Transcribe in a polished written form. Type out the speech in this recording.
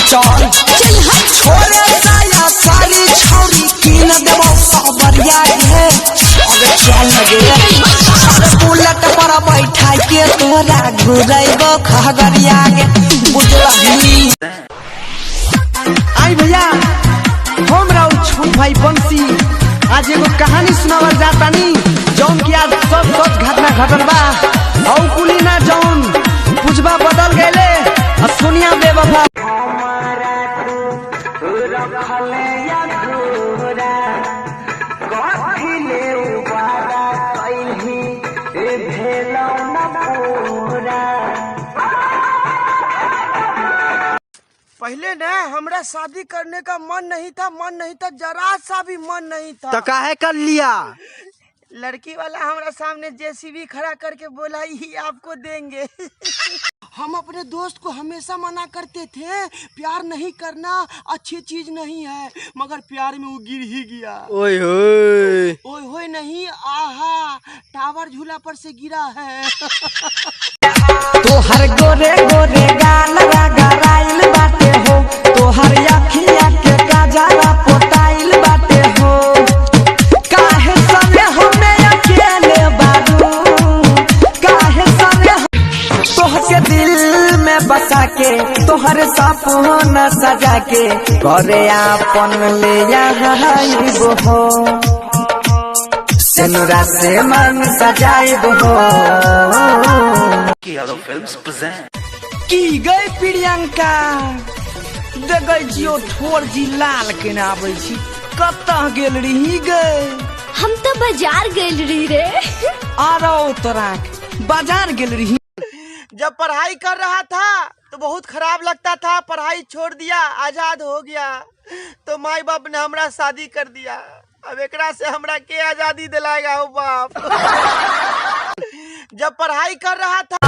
चल छोरे साया सारी छौरी कीन देबो सबरिया के अबे चल लगे अरे बुलेट पर बैठा के तोरा घुराइबो खगरिया के बुझलही। आई भैया हम राउ छोट भाई बंसी आज एगो कहानी सुनावल जातानी जौन की आज सब घटना घटल बा और कुली ना जौन पुजबा बदल गए और सोनिया बेवफा पहले ना हमरा शादी करने का मन नहीं था जरा सा भी मन नहीं था तो काहे कर लिया। लड़की वाला हमारा सामने जेसीबी खड़ा करके बोला ही आपको देंगे। हम अपने दोस्त को हमेशा मना करते थे प्यार नहीं करना अच्छी चीज नहीं है, मगर प्यार में वो गिर ही गया। ओए होए नहीं आहा टावर झूला पर से गिरा है। तोहर गोरे गोरे गाल गराइल बाटे हो, तोहर अखिया के काजला पोताइल बाटे हो, काहे सने हमें अकेले बारू, काहे सने तोहके दिल में बसा के तोहर सपना सजा के करे आपन ले आइबो हो, सेनुरा से मन सजाइबो हो। की गई प्रियंका देखै जियो ठोर जी लाल के ना आबै छी, कतऽ गेल रही गए? हम तो बाजार गेल रही रे। आरो तोरा बाजार गेल रही। जब पढ़ाई कर रहा था तो बहुत खराब लगता था, पढ़ाई छोड़ दिया आजाद हो गया तो माई बाप ने हमरा शादी कर दिया। अब एकरा से हमरा के आजादी दिलाएगा हो बाप। जब पढ़ाई कर रहा था